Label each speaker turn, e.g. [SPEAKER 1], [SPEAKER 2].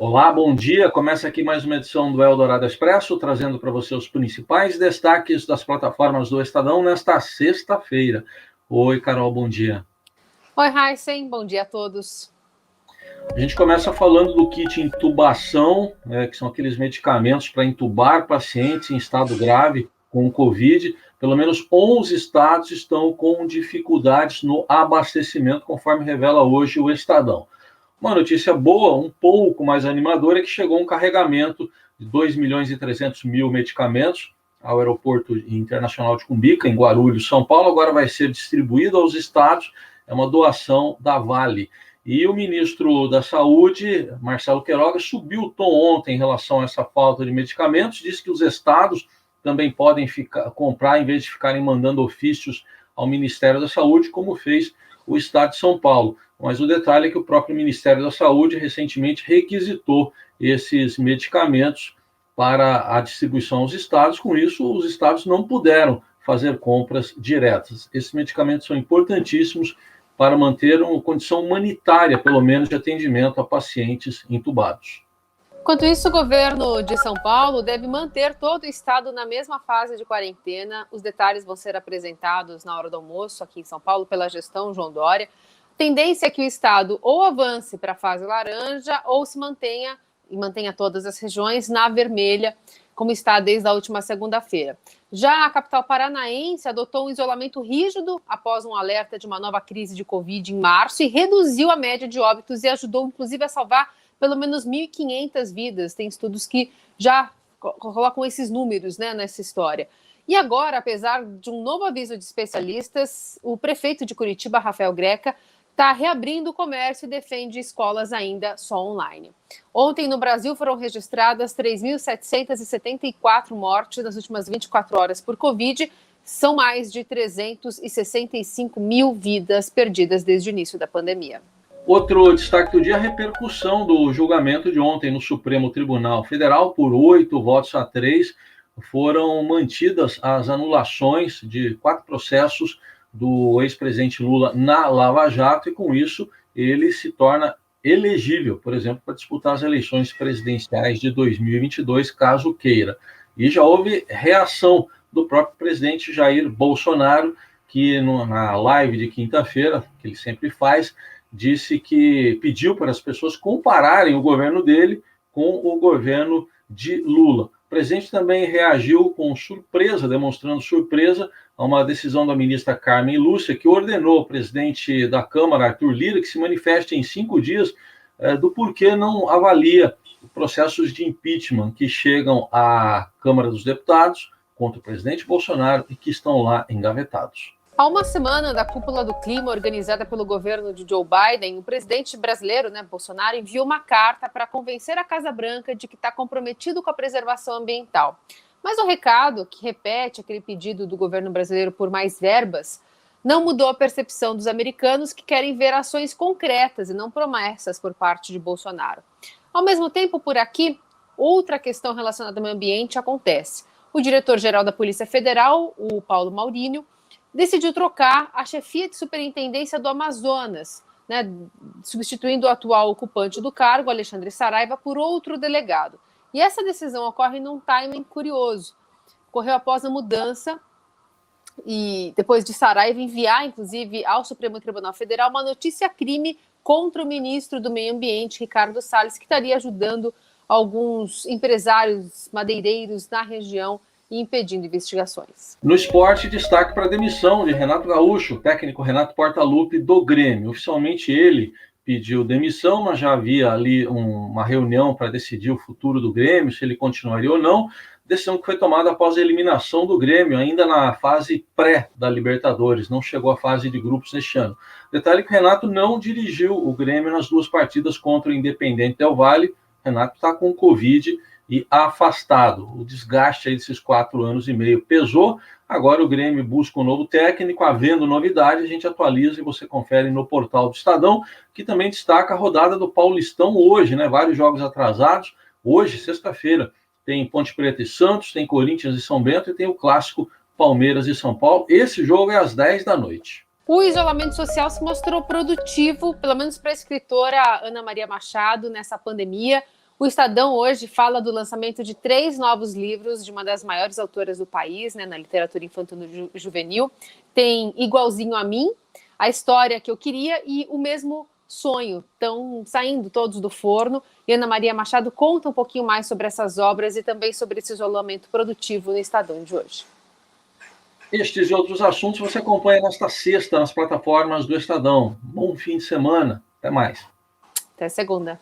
[SPEAKER 1] Olá, bom dia. Começa aqui mais uma edição do Eldorado Expresso, trazendo para você os principais destaques das plataformas do Estadão nesta sexta-feira. Oi, Carol, bom dia.
[SPEAKER 2] Oi, Heisen, bom dia a todos.
[SPEAKER 1] A gente começa falando do kit intubação, que são aqueles medicamentos para intubar pacientes em estado grave com o Covid. Pelo menos 11 estados estão com dificuldades no abastecimento, conforme revela hoje o Estadão. Uma notícia boa, um pouco mais animadora, é que chegou um carregamento de 2 milhões e 300 mil medicamentos ao aeroporto internacional de Cumbica, em Guarulhos, São Paulo. Agora vai ser distribuído aos estados, é uma doação da Vale. E o ministro da Saúde, Marcelo Queiroga, subiu o tom ontem em relação a essa falta de medicamentos, disse que os estados também podem comprar, em vez de ficarem mandando ofícios ao Ministério da Saúde, como fez o estado de São Paulo. Mas o detalhe é que o próprio Ministério da Saúde recentemente requisitou esses medicamentos para a distribuição aos estados. Com isso, os estados não puderam fazer compras diretas. Esses medicamentos são importantíssimos para manter uma condição humanitária, pelo menos, de atendimento a pacientes intubados.
[SPEAKER 2] Enquanto isso, o governo de São Paulo deve manter todo o estado na mesma fase de quarentena. Os detalhes vão ser apresentados na hora do almoço aqui em São Paulo pela gestão João Dória. A tendência é que o estado ou avance para a fase laranja ou se mantenha todas as regiões na vermelha, como está desde a última segunda-feira. Já a capital paranaense adotou um isolamento rígido após um alerta de uma nova crise de Covid em março e reduziu a média de óbitos e ajudou, inclusive, a salvar pelo menos 1.500 vidas. Tem estudos que já colocam esses números, nessa história. E agora, apesar de um novo aviso de especialistas, o prefeito de Curitiba, Rafael Greca, está reabrindo o comércio e defende escolas ainda só online. Ontem, no Brasil, foram registradas 3.774 mortes nas últimas 24 horas por Covid. São mais de 365 mil vidas perdidas desde o início da pandemia.
[SPEAKER 1] Outro destaque do dia é a repercussão do julgamento de ontem no Supremo Tribunal Federal. Por 8 votos a 3, foram mantidas as anulações de 4 processos do ex-presidente Lula na Lava Jato, e com isso ele se torna elegível, por exemplo, para disputar as eleições presidenciais de 2022, caso queira. E já houve reação do próprio presidente Jair Bolsonaro, que na live de quinta-feira, que ele sempre faz, disse que pediu para as pessoas compararem o governo dele com o governo de Lula. O presidente também reagiu com surpresa, demonstrando surpresa a uma decisão da ministra Carmen Lúcia, que ordenou ao presidente da Câmara, Arthur Lira, que se manifeste em 5 dias do porquê não avalia processos de impeachment que chegam à Câmara dos Deputados contra o presidente Bolsonaro e que estão lá engavetados.
[SPEAKER 2] Há uma semana da Cúpula do Clima, organizada pelo governo de Joe Biden, o presidente brasileiro, Bolsonaro, enviou uma carta para convencer a Casa Branca de que está comprometido com a preservação ambiental. Mas o recado, que repete aquele pedido do governo brasileiro por mais verbas, não mudou a percepção dos americanos, que querem ver ações concretas e não promessas por parte de Bolsonaro. Ao mesmo tempo, por aqui, outra questão relacionada ao meio ambiente acontece. O diretor-geral da Polícia Federal, o Paulo Maurinho, decidiu trocar a chefia de superintendência do Amazonas, substituindo o atual ocupante do cargo, Alexandre Saraiva, por outro delegado. E essa decisão ocorre num timing curioso. Ocorreu após a mudança e depois de Saraiva enviar, inclusive, ao Supremo Tribunal Federal uma notícia-crime contra o ministro do Meio Ambiente, Ricardo Salles, que estaria ajudando alguns empresários madeireiros na região e impedindo investigações.
[SPEAKER 1] No esporte, destaque para a demissão de Renato Gaúcho, o técnico Renato Portaluppi do Grêmio. Oficialmente ele pediu demissão, mas já havia ali uma reunião para decidir o futuro do Grêmio, se ele continuaria ou não. Decisão que foi tomada após a eliminação do Grêmio, ainda na fase pré da Libertadores, não chegou à fase de grupos neste ano. Detalhe que o Renato não dirigiu o Grêmio nas 2 partidas contra o Independente Del Valle. O Renato está com Covid e afastado. O desgaste aí desses 4 anos e meio pesou. Agora o Grêmio busca um novo técnico. Havendo novidade, a gente atualiza e você confere no portal do Estadão, que também destaca a rodada do Paulistão hoje, vários jogos atrasados. Hoje, sexta-feira, tem Ponte Preta e Santos, tem Corinthians e São Bento e tem o clássico Palmeiras e São Paulo. Esse jogo é às 10 da noite.
[SPEAKER 2] O isolamento social se mostrou produtivo, pelo menos para a escritora Ana Maria Machado, nessa pandemia. O Estadão hoje fala do lançamento de 3 novos livros de uma das maiores autoras do país, né, na literatura infanto-juvenil. Tem Igualzinho a Mim, A História que Eu Queria e O Mesmo Sonho. Estão saindo todos do forno. E Ana Maria Machado conta um pouquinho mais sobre essas obras e também sobre esse isolamento produtivo no Estadão de hoje.
[SPEAKER 1] Estes e outros assuntos você acompanha nesta sexta nas plataformas do Estadão. Bom fim de semana. Até mais.
[SPEAKER 2] Até segunda.